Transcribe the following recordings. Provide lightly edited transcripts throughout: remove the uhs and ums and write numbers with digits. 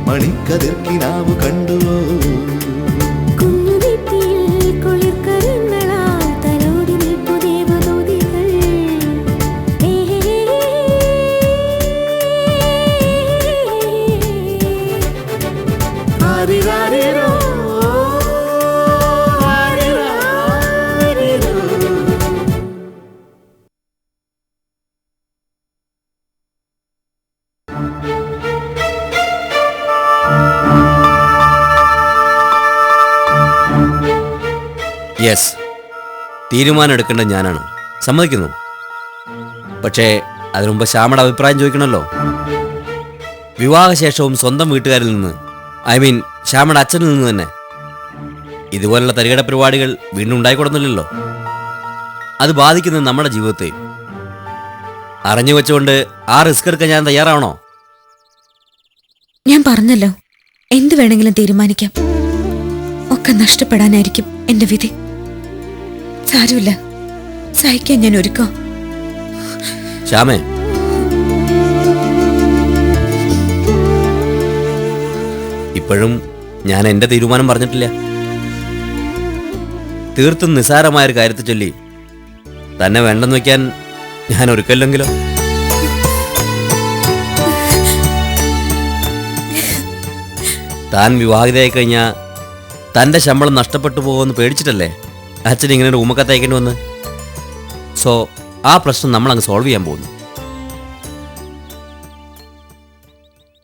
മണിക്കതിർക്കിനാവു കണ്ടുവോ യെസ്, തീരുമാനം എടുക്കേണ്ടത് ഞാനാണ്, സമ്മതിക്കുന്നു. പക്ഷേ അതിനുമുമ്പ് ശ്യാമയുടെ അഭിപ്രായം ചോദിക്കണമല്ലോ. വിവാഹശേഷവും സ്വന്തം വീട്ടുകാരിൽ നിന്ന്, ഐ മീൻ ശ്യാമയുടെ അച്ഛനിൽ നിന്ന് തന്നെ ഇതുപോലുള്ള തരികട പരിപാടികൾ വീണ്ടും ഉണ്ടായിക്കൊടുന്നില്ലല്ലോ. അത് ബാധിക്കുന്നത് നമ്മുടെ ജീവിതത്തെ. അറിഞ്ഞു വെച്ചുകൊണ്ട് ആ റിസ്ക് എടുക്കാൻ ഞാൻ തയ്യാറാവണോ? ഞാൻ പറഞ്ഞല്ലോ, എന്ത് വേണമെങ്കിലും തീരുമാനിക്കാം. ഒക്കെ നഷ്ടപ്പെടാനായിരിക്കും എന്റെ വിധി. സാരമില്ല, സഹിക്കാൻ ഞാൻ ഒരുക്കാം. ശ്യാമേ, ഇപ്പോഴും ഞാൻ എന്റെ തീരുമാനം പറഞ്ഞിട്ടില്ല. തീർത്തും നിസ്സാരമായൊരു കാര്യത്തെ ചൊല്ലി തന്നെ വേണ്ടെന്ന് വെക്കാൻ ഞാൻ ഒരുക്കല്ലെങ്കിലോ? താൻ വിവാഹിതയായി കഴിഞ്ഞാൽ തൻ്റെ ശമ്പളം നഷ്ടപ്പെട്ടു പോകുമെന്ന് പേടിച്ചിട്ടല്ലേ അച്ഛൻ ഇങ്ങനെ ഒരു ഉമ്മക്കത്തയക്കേണ്ടി വന്ന്. സോ ആ പ്രശ്നം നമ്മളങ്ങ് സോൾവ് ചെയ്യാൻ പോകുന്നു.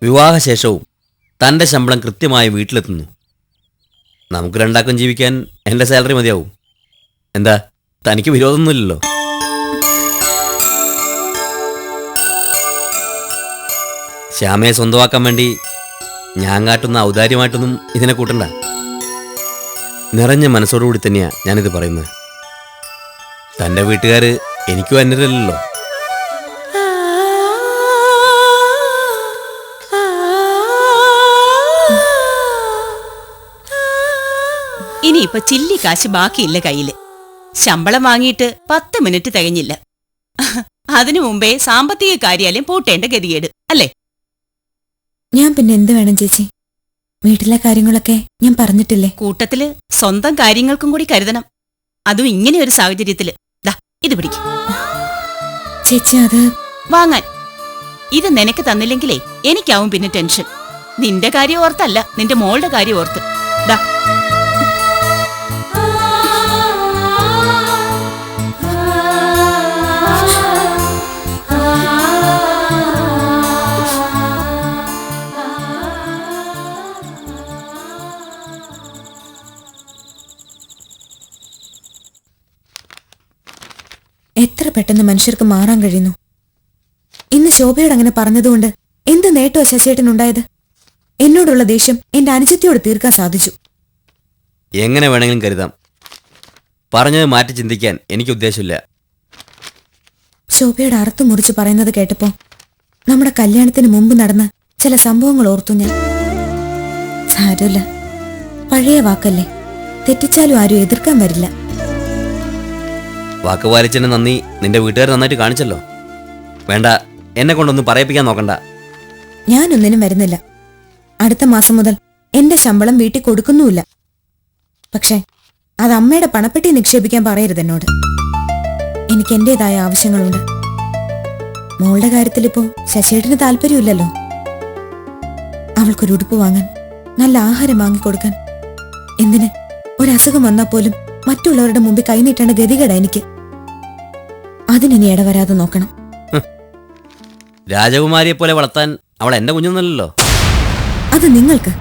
വിവാഹശേഷവും തൻ്റെ ശമ്പളം കൃത്യമായി വീട്ടിലെത്തുന്നു. നമുക്ക് രണ്ടാക്കും ജീവിക്കാൻ എൻ്റെ സാലറി മതിയാവും. എന്താ, തനിക്ക് വിരോധമൊന്നുമില്ലല്ലോ? ശ്യാമയെ സ്വന്തമാക്കാൻ വേണ്ടി ഞാൻ കാട്ടുന്ന ഔദാര്യമായിട്ടൊന്നും ഇതിനെ കൂട്ടണ്ട. നിറഞ്ഞ മനസ്സോടുകൂടി തന്നെയാണ് ഞാനിത് പറയുന്നത്. തൻ്റെ വീട്ടുകാർ എനിക്കും അന്യരല്ലോ. ഇനിയിപ്പൊ ചില്ലി കാശ് ബാക്കിയില്ല കയ്യില്. ശമ്പളം വാങ്ങിയിട്ട് 10 മിനിറ്റ് തികഞ്ഞില്ല. അതിനു മുമ്പേ സാമ്പത്തിക കാര്യാലയം പൂട്ടേണ്ട ഗതികേട് അല്ലേ? ഞാൻ പിന്നെ എന്ത് വേണം ചേച്ചി? വീട്ടിലെ കാര്യങ്ങളൊക്കെ ഞാൻ പറഞ്ഞിട്ടില്ലേ? കൂട്ടത്തില് സ്വന്തം കാര്യങ്ങൾക്കും കൂടി കരുതണം. അതും ഇങ്ങനെ ഒരു സാഹചര്യത്തില്. ദാ ഇത് പിടിക്കും ചേച്ചി, അത് വാങ്ങാൻ. ഇത് നിനക്ക് തന്നില്ലെങ്കിലേ എനിക്കാവും പിന്നെ ടെൻഷൻ. നിന്റെ കാര്യം ഓർത്തല്ല, നിന്റെ മോളുടെ കാര്യം ഓർത്ത്. ദാ എത്ര പെട്ടെന്ന് മനുഷ്യർക്ക് മാറാൻ കഴിയുന്നു. ഇന്ന് ശോഭയോട് അങ്ങനെ പറഞ്ഞതുകൊണ്ട് എന്ത് നേട്ടോ ശശിയേട്ടനുണ്ടായത്? എന്നോടുള്ള ദേഷ്യം എന്റെ അനുജത്തിയോട് തീർക്കാൻ സാധിച്ചു. എങ്ങനെ വേണമെങ്കിലും കരുതാം. പറഞ്ഞത് മാറ്റി ചിന്തിക്കാൻ എനിക്ക് ഉദ്ദേശമില്ല. ശോഭയുടെ അറുത്തു മുറിച്ച് പറയുന്നത് കേട്ടപ്പോ നമ്മുടെ കല്യാണത്തിന് മുമ്പ് നടന്ന ചില സംഭവങ്ങൾ ഓർത്തു ഞാൻ. സാരമില്ല, പഴയ വാക്കല്ലേ, തെറ്റിച്ചാലും ആരും എതിർക്കാൻ വരില്ല. വാക്ക് പാലിച്ചതിന് നന്ദി നിന്റെ വീട്ടുകാർ നന്നായിട്ട് കാണിച്ചല്ലോ. വേണ്ട, എന്നെ കൊണ്ടൊന്നും പറയിപ്പിക്കാൻ നോക്കണ്ട. ഞാനൊന്നിനും വരുന്നില്ല. അടുത്ത മാസം മുതൽ എന്റെ ശമ്പളം വീട്ടിൽ കൊടുക്കുന്നുമില്ല. പക്ഷേ അത് അമ്മയുടെ പണപ്പെട്ടി നിക്ഷേപിക്കാൻ പറയരുത് എന്നോട്. എനിക്ക് എന്റേതായ ആവശ്യങ്ങളുണ്ട്. മോളുടെ കാര്യത്തിലിപ്പോ ശശിയേട്ടന് താല്പര്യമില്ലല്ലോ. അവൾക്കൊരു ഉടുപ്പ് വാങ്ങാൻ, നല്ല ആഹാരം വാങ്ങിക്കൊടുക്കാൻ, എന്തിന് ഒരസുഖം വന്നാൽ പോലും മറ്റുള്ളവരുടെ മുമ്പിൽ കൈനീട്ടേണ്ട ഗതികേടാ എനിക്ക്. അതിനി ഇടവരാതെ നോക്കണം. രാജകുമാരിയെ പോലെ വളർത്താൻ അവൾ എന്റെ കുഞ്ഞൊന്നല്ലോ. അത് നിങ്ങൾക്ക്.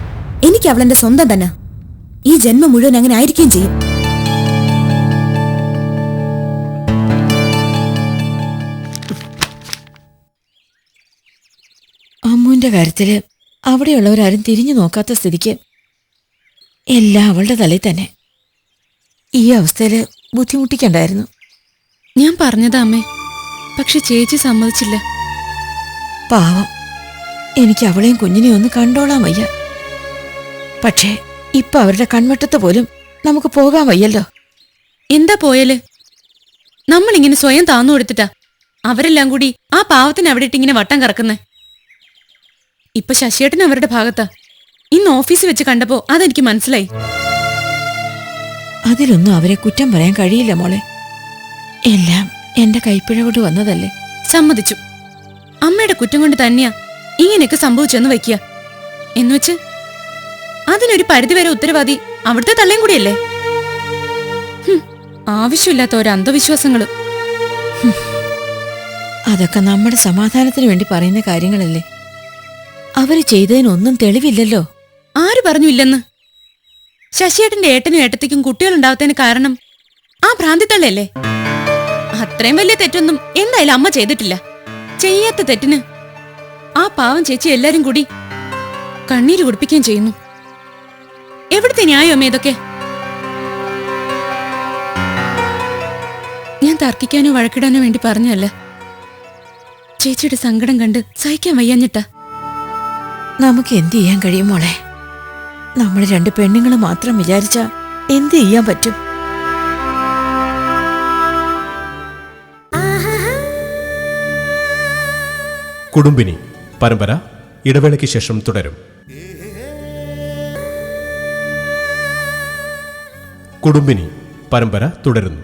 എനിക്ക് അവളെന്റെ സ്വന്തം തന്നെ. ഈ ജന്മം മുഴുവൻ അങ്ങനെ ആയിരിക്കുകയും ചെയ്യും. അമ്മുവിന്റെ കാര്യത്തില് അവിടെയുള്ളവരാരും തിരിഞ്ഞു നോക്കാത്ത സ്ഥിതിക്ക് എല്ലാം അവളുടെ തലയിൽ തന്നെ. ഈ അവസ്ഥയില് ബുദ്ധിമുട്ടിക്കണ്ടായിരുന്നു. ഞാൻ പറഞ്ഞതാ അമ്മേ, പക്ഷെ ചേച്ചി സമ്മതിച്ചില്ല. പാവം, എനിക്ക് അവളെയും കുഞ്ഞിനെയും ഒന്ന് കണ്ടോളാൻ വയ്യ. പക്ഷേ ഇപ്പൊ അവരുടെ കൺവെട്ടത്ത് പോലും നമുക്ക് പോകാൻ വയ്യല്ലോ. എന്താ പോയല്? നമ്മളിങ്ങനെ സ്വയം താന്നു കൊടുത്തിട്ടാ അവരെല്ലാം കൂടി ആ പാവത്തിന് അവിടെ ഇട്ടിങ്ങനെ വട്ടം കറക്കുന്നേ. ഇപ്പൊ ശശിയേട്ടൻ അവരുടെ ഭാഗത്താ. ഇന്ന് ഓഫീസിൽ വെച്ച് കണ്ടപ്പോ അതെനിക്ക് മനസ്സിലായി. അതിലൊന്നും അവരെ കുറ്റം പറയാൻ കഴിയില്ല മോളെ. എല്ലാം എന്റെ കൈപ്പിഴ കൊണ്ട് വന്നതല്ലേ. സമ്മതിച്ചു. അമ്മയുടെ കുറ്റം കൊണ്ട് തന്നെയാ ഇങ്ങനെയൊക്കെ സംഭവിച്ചെന്ന് വയ്ക്കുക. എന്നുവെച്ച് അതിനൊരു പരിധിവരെ ഉത്തരവാദി അവിടുത്തെ തള്ളയും കൂടിയല്ലേ. ആവശ്യമില്ലാത്ത ഓരോ അന്ധവിശ്വാസങ്ങള്. അതൊക്കെ നമ്മുടെ സമാധാനത്തിന് വേണ്ടി പറയുന്ന കാര്യങ്ങളല്ലേ. അവര് ചെയ്തതിനൊന്നും തെളിവില്ലല്ലോ. ആര് പറഞ്ഞു ഇല്ലെന്ന്? ശശിയേട്ടന്റെ ഏട്ടനും ഏട്ടത്തിക്കും കുട്ടികളുണ്ടാവത്തതിന് കാരണം ആ ഭ്രാന്തിത്തള്ളയല്ലേ. അത്രയും വലിയ തെറ്റൊന്നും എന്തായാലും അമ്മ ചെയ്തിട്ടില്ല. ചെയ്യാത്ത തെറ്റിന് ആ പാവം ചേച്ചി എല്ലാരും കൂടി കണ്ണീര് കുടിപ്പിക്കുകയും ചെയ്യുന്നു. എവിടുത്തെ ന്യായം അമ്മ ഇതൊക്കെ? ഞാൻ തർക്കിക്കാനോ വഴക്കിടാനോ വേണ്ടി പറഞ്ഞല്ല. ചേച്ചിയുടെ സങ്കടം കണ്ട് സഹിക്കാൻ വയ്യാഞ്ഞിട്ടാ. നമുക്ക് എന്ത് ചെയ്യാൻ കഴിയും മോളെ? നമ്മൾ രണ്ട് പെണ്ണുങ്ങൾ മാത്രം വിചാരിച്ചാ എന്ത് ചെയ്യാൻ പറ്റും? കുടുംബിനി പരമ്പര ഇടവേളയ്ക്ക് ശേഷം തുടരും. കുടുംബിനി പരമ്പര തുടരുന്നു.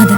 അത്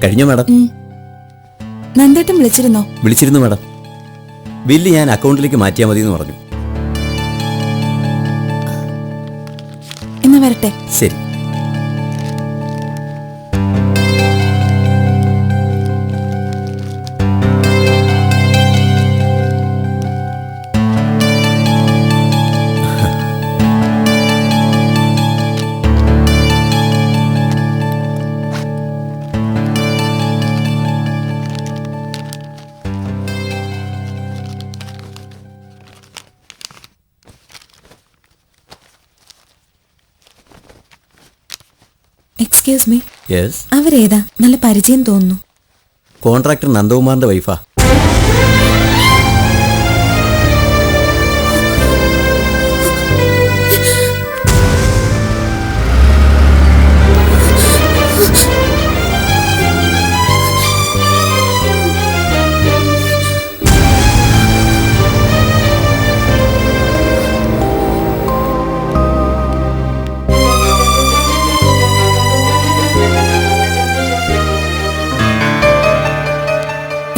കഴിഞ്ഞോ മാഡം? നന്ദേട്ടൻ വിളിച്ചിരുന്നോ? വിളിച്ചിരുന്നു മാഡം. ബില്ല് ഞാൻ അക്കൗണ്ടിലേക്ക് മാറ്റിയാൽ മതി എന്ന് പറഞ്ഞു. എന്നാ വരട്ടെ. ശരി. Excuse me, yes. അവരേതാ? നല്ല പരിചയം തോന്നുന്നു. കോൺട്രാക്ടർ നന്ദകുമാറിന്റെ വൈഫാ.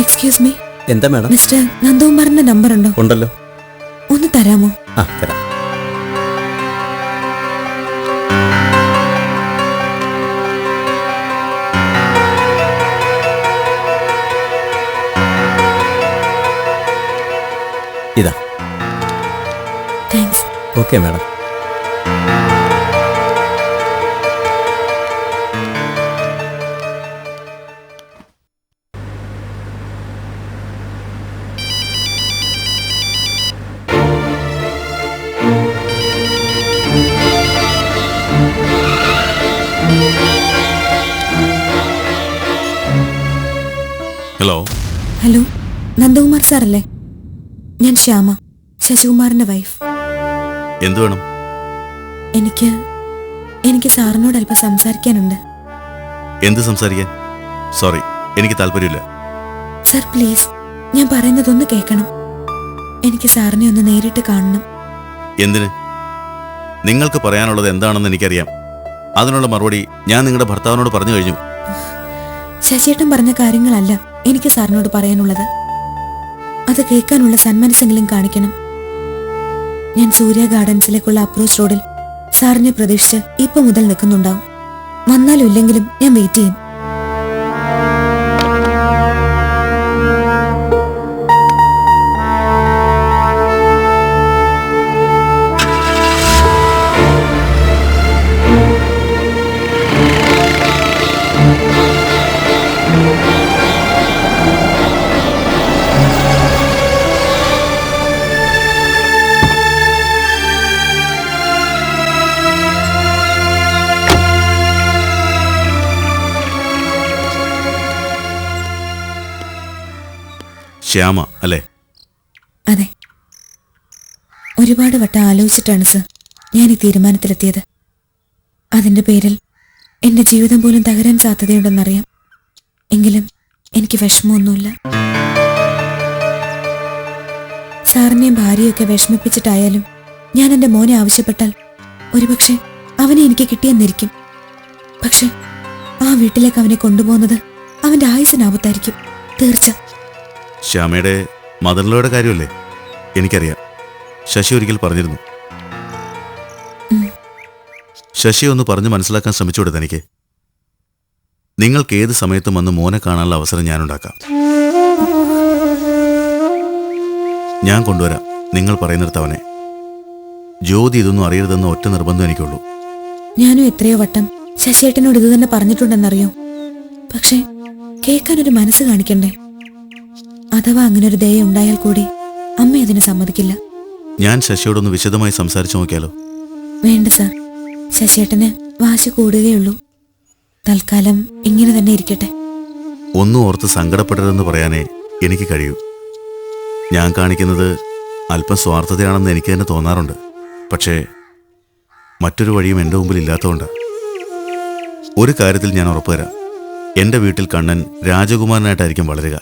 എക്സ്ക്യൂസ് മീ, എന്താ മാഡം? മിസ്റ്റർ നന്ദകുമാറിന്റെ നമ്പർ ഉണ്ടോ? ഉണ്ടല്ലോ. ഒന്ന് തരാമോ? ആ, തരാം. ഇതാ. Thanks. Okay madam. Hello. Hello, Nandakumar സാറല്ലേ? ഞാൻ ശ്യാമ, ശശികുമാറിന്റെ വൈഫ്. എന്തു വേണം? എനിക്ക് സാറിനോട് അല്പം സംസാരിക്കാനുണ്ട്. എന്ത് സംസാരിക്കാൻ? സോറി, എനിക്ക് താല്പര്യമില്ല. സർ പ്ലീസ്, ഞാൻ പറയുന്നതൊന്ന് കേൾക്കണം. എനിക്ക് സാറിനെ ഒന്ന് നേരിട്ട് കാണണം. എന്തിന്? നിങ്ങൾക്ക് പറയാനുള്ളത് എന്താണെന്ന് എനിക്കറിയാം. അതിനുള്ള മറുപടി ഞാൻ നിങ്ങളുടെ ഭർത്താവിനോട് പറഞ്ഞു കഴിഞ്ഞു. ശശിയേട്ടൻ പറഞ്ഞ കാര്യങ്ങളല്ല എനിക്ക് സാറിനോട് പറയാനുള്ളത്. അത് കേൾക്കാനുള്ള സന്മനസ്സെങ്കിലും കാണിക്കണം. ഞാൻ സൂര്യ ഗാർഡൻസിലേക്കുള്ള അപ്രോച്ച് റോഡിൽ സാറിനെ പ്രതീക്ഷിച്ച് ഇപ്പൊ മുതൽ നിൽക്കുന്നുണ്ടാവും. വന്നാലും ഇല്ലെങ്കിലും ഞാൻ വെയിറ്റ് ചെയ്യും. ശ്യാമ അല്ലേ? അതെ. ഒരുപാട് വട്ടം ആലോചിച്ചിട്ടാണ് സർ ഞാൻ ഈ തീരുമാനത്തിലെത്തിയത്. അതിന്റെ പേരിൽ എന്റെ ജീവിതം പോലും തകരാൻ സാധ്യതയുണ്ടെന്നറിയാം. എങ്കിലും എനിക്ക് വിഷമമൊന്നുമില്ല. സാറിനെയും ഭാര്യയൊക്കെ വിഷമിപ്പിച്ചിട്ടായാലും ഞാൻ എന്റെ മോനെ ആവശ്യപ്പെട്ടാൽ ഒരുപക്ഷെ അവനെ എനിക്ക് കിട്ടിയെന്നിരിക്കും. പക്ഷെ ആ വീട്ടിലേക്ക് അവനെ കൊണ്ടുപോകുന്നത് അവന്റെ ആയുസിനാപത്തായിരിക്കും, തീർച്ച. ശ്യാമയുടെ മദർലോയുടെ കാര്യമല്ലേ? എനിക്കറിയാം. ശശി ഒരിക്കൽ പറഞ്ഞിരുന്നു. ശശി ഒന്ന് പറഞ്ഞു മനസ്സിലാക്കാൻ ശ്രമിച്ചുകൂടെ തനിക്ക്? നിങ്ങൾക്ക് ഏത് സമയത്തും വന്ന് മോനെ കാണാനുള്ള അവസരം ഞാനുണ്ടാക്കാം. ഞാൻ കൊണ്ടുവരാം, നിങ്ങൾ പറയുന്നിടത്ത് അവനെ. ജ്യോതി ഇതൊന്നും അറിയരുതെന്ന ഒറ്റ നിർബന്ധം എനിക്കുള്ളൂ. ഞാനും എത്രയോ വട്ടം ശശിയേട്ടനോട് ഇത് തന്നെ പറഞ്ഞിട്ടുണ്ടെന്നറിയോ. പക്ഷെ കേൾക്കാനൊരു മനസ്സ് കാണിക്കണ്ടേ? അഥവാ അങ്ങനെ ഒരു ദയ ഉണ്ടായാൽ കൂടി അമ്മ അതിന് സമ്മതിക്കില്ല. ഞാൻ ശശിയോടൊന്ന് വിശദമായി സംസാരിച്ചു നോക്കിയാലോ? വേണ്ട സാർ, ശശിയേട്ടന് വാശി കൂടുകയുള്ളൂ. തൽക്കാലം ഇങ്ങനെ തന്നെ ഇരിക്കട്ടെ. ഒന്നും ഓർത്ത് സങ്കടപ്പെടരുതെന്ന് പറയാനേ എനിക്ക് കഴിയൂ. ഞാൻ കാണിക്കുന്നത് അല്പം സ്വാർത്ഥതയാണെന്ന് എനിക്ക് തന്നെ തോന്നാറുണ്ട്. പക്ഷേ മറ്റൊരു വഴിയും എൻ്റെ മുമ്പിൽ ഇല്ലാത്തതുകൊണ്ട് ഒരു കാര്യത്തിൽ ഞാൻ ഉറപ്പുതരാം. എൻ്റെ വീട്ടിൽ കണ്ണൻ രാജകുമാരനായിട്ടായിരിക്കും വളരുക.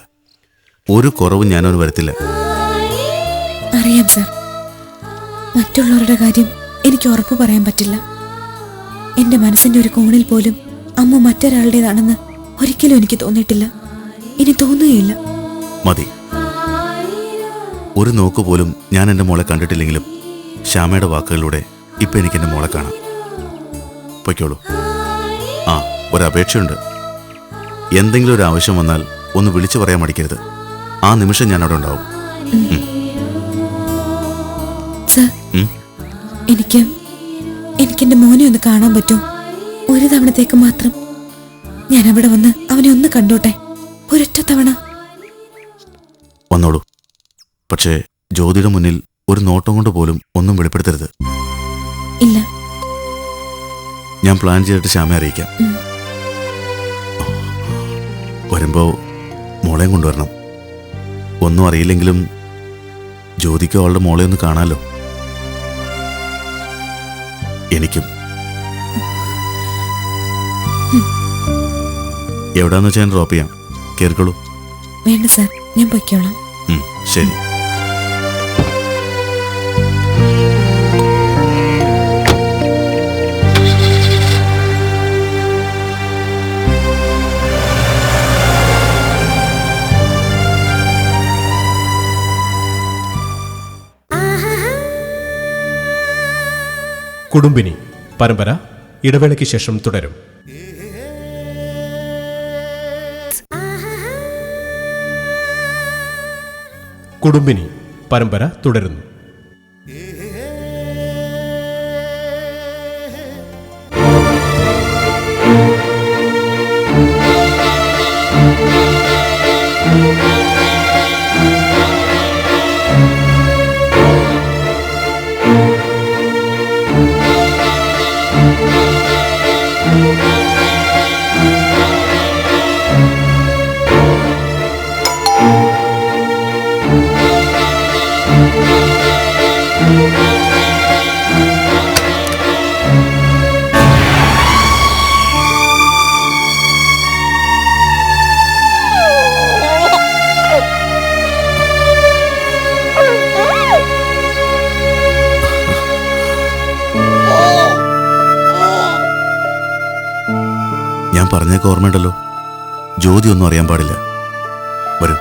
ഒരു കുറവും ഞാനവന് വരുത്തില്ല. അറിയാം സാർ, മറ്റുള്ളവരുടെ കാര്യം എനിക്ക് ഉറപ്പ് പറയാൻ പറ്റില്ല. എന്റെ മനസ്സിന്റെ ഒരു കോണിൽ പോലും അമ്മ മറ്റൊരാളുടേതാണെന്ന് ഒരിക്കലും എനിക്ക് തോന്നിയിട്ടില്ല, ഇനി തോന്നുകയില്ല. മതി. ഒരു നോക്ക് പോലും ഞാൻ എൻ്റെ മോളെ കണ്ടിട്ടില്ലെങ്കിലും ശ്യാമയുടെ വാക്കുകളിലൂടെ ഇപ്പം എനിക്ക് എൻ്റെ മോളെ കാണാം. പൊയ്ക്കോളൂ. ആ, ഒരപേക്ഷയുണ്ട്. എന്തെങ്കിലും ഒരു ആവശ്യം വന്നാൽ ഒന്ന് വിളിച്ചു പറയാൻ മടിക്കരുത്. ആ നിമിഷം ഞാൻ അവിടെ ഉണ്ടാവും. സർ, എനിക്കെന്റെ മോനെ ഒന്ന് കാണാൻ പറ്റുമോ? ഒരു തവണത്തേക്ക് മാത്രം ഞാൻ അവിടെ വന്ന് അവനെ ഒന്ന് കണ്ടോട്ടെ, ഒരൊറ്റ തവണ. വന്നോളൂ. പക്ഷേ ജ്യോതിയുടെ മുന്നിൽ ഒരു നോട്ടം കൊണ്ട് പോലും ഒന്നും വെളിപ്പെടുത്തരുത്. ഇല്ല. ഞാൻ പ്ലാൻ ചെയ്തിട്ട് ശ്യാമയെ അറിയിക്കാം. വരുമ്പോ മോളെയും കൊണ്ടുവരണം. ഒന്നും അറിയില്ലെങ്കിലും ജ്യോതിക്ക് അവളുടെ മോളെ ഒന്ന് കാണാലോ. എനിക്കും. എവിടാന്ന് വെച്ചാൽ ഞാൻ ഡ്രോപ്പ് ചെയ്യാം. കേറിക്കോളൂ. വേണ്ട സാർ, ഞാൻ പൊയ്ക്കോളാം. ശരി. കുടുംബിനി പരമ്പര ഇടവേളയ്ക്ക് ശേഷം തുടരും. കുടുംബിനി പരമ്പര തുടരുന്നു. ഞാൻ പറഞ്ഞേക്ക് ഓർമ്മയുണ്ടല്ലോ, ജ്യോതി ഒന്നും അറിയാൻ പാടില്ല. വരൂ.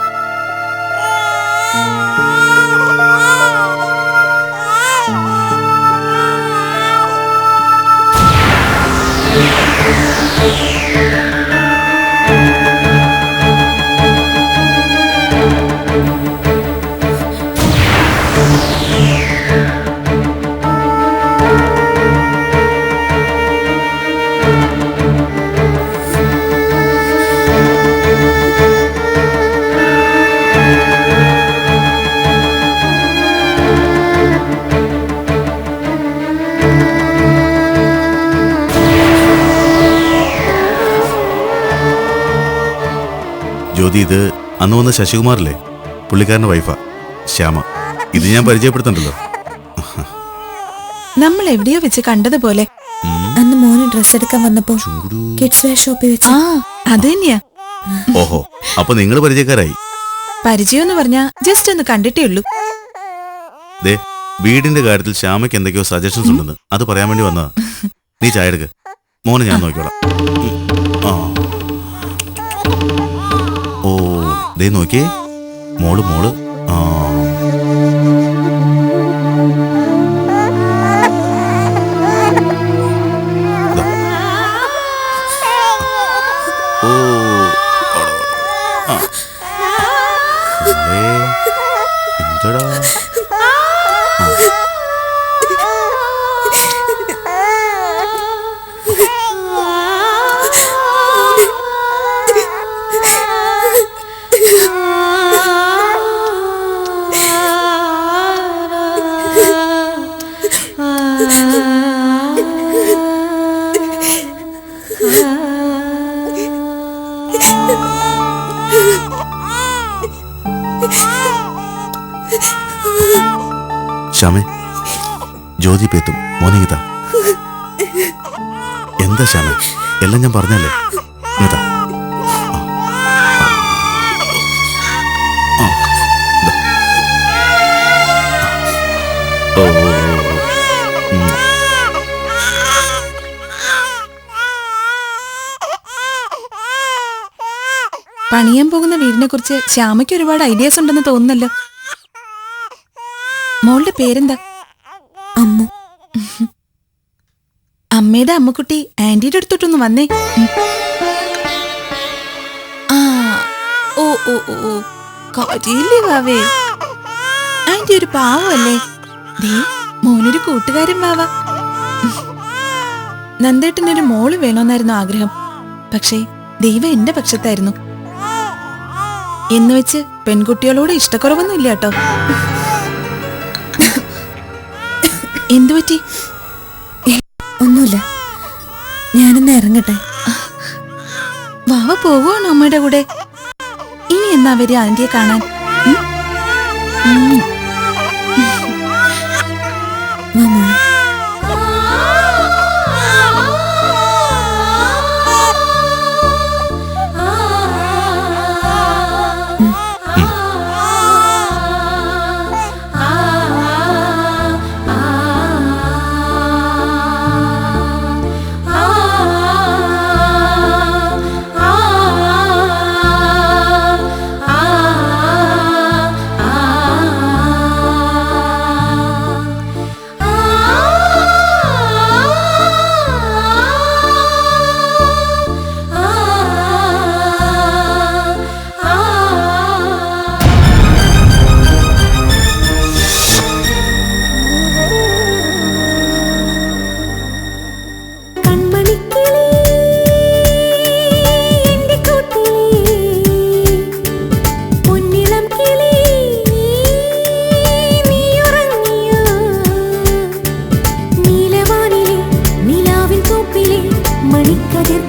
ജ്യോതി, ഇത് അന്ന് വന്ന ശശികുമാറില്ലേ, പുള്ളിക്കാരൻ്റെ വൈഫാ ശ്യാമ. ഇത് ഞാൻ പരിചയപ്പെടുത്തണ്ടല്ലോ. നമ്മൾ എവിടെയോ വെച്ച് കണ്ടതുപോലെ. അന്ന് മോന് ഡ്രസ് എടുക്കാൻ വന്നപ്പോ കിഡ്സ് വെയർ ഷോപ്പിൽ വെച്ച്. അത് തന്നെയാ. ഓഹോ, അപ്പൊ നിങ്ങൾ പരിചയക്കാരായി. പരിചയം എന്ന് പറഞ്ഞാ ജസ്റ്റ് ഒന്ന് കണ്ടിട്ടേ ഉള്ളൂ. ദേ, വീടിന്റെ കാര്യത്തിൽ ശ്യാമയ്ക്ക് എന്തൊക്കെയോ സജഷൻസ് ഉണ്ടെന്ന് അത് പറയാൻ വേണ്ടി വന്നതാ. നീ ചായ എടുക്ക്, മോനെ ഞാൻ നോക്കിക്കോളാം. ആ, ഓ, ദേ നോക്കിയേ, മോള്. ആ, ഓ, എന്തടാ? ശ്യാമേ, ജ്യോതി പേത്തും മോനെ ഇതാ. എന്താ ശ്യാമേ, എല്ലാം ഞാൻ പറഞ്ഞല്ലേ. ഇതാ. ഓ, പണിയാൻ പോകുന്ന വീടിനെ കുറിച്ച് ശ്യാമയ്ക്ക് ഒരുപാട് ഐഡിയാസ് ഉണ്ടെന്ന് തോന്നുന്നല്ലോ. മോളുടെ പേരെന്താ? അമ്മു. അമ്മയുടെ അമ്മക്കുട്ടി ആന്റിയുടെ അടുത്തോട്ടൊന്ന് വന്നേ. ആ ഓ ഓ ഓ ഓ കാര്യല്ലേ വാവേ, ആന്റി ഒരു പാവല്ലേ. ദേ മോനൊരു കൂട്ടുകാരൻ വാവ. നന്ദേട്ടനൊരു മോള് വേണമെന്നായിരുന്നു ആഗ്രഹം. പക്ഷേ ദൈവം എന്റെ പക്ഷത്തായിരുന്നു. എന്നുവെച്ച് പെൺകുട്ടികളോട് ഇഷ്ടക്കുറവൊന്നും ഇല്ല കേട്ടോ. എന്തുപറ്റി? ഒന്നുമില്ല, ഞാനെന്നാ ഇറങ്ങട്ടെ. വാവ പോവുകയാണോ അമ്മയുടെ കൂടെ? ഇനി എന്നാ വരിക ആന്റിയെ കാണാൻ? വാ മോളെ. മണിക്കതിർ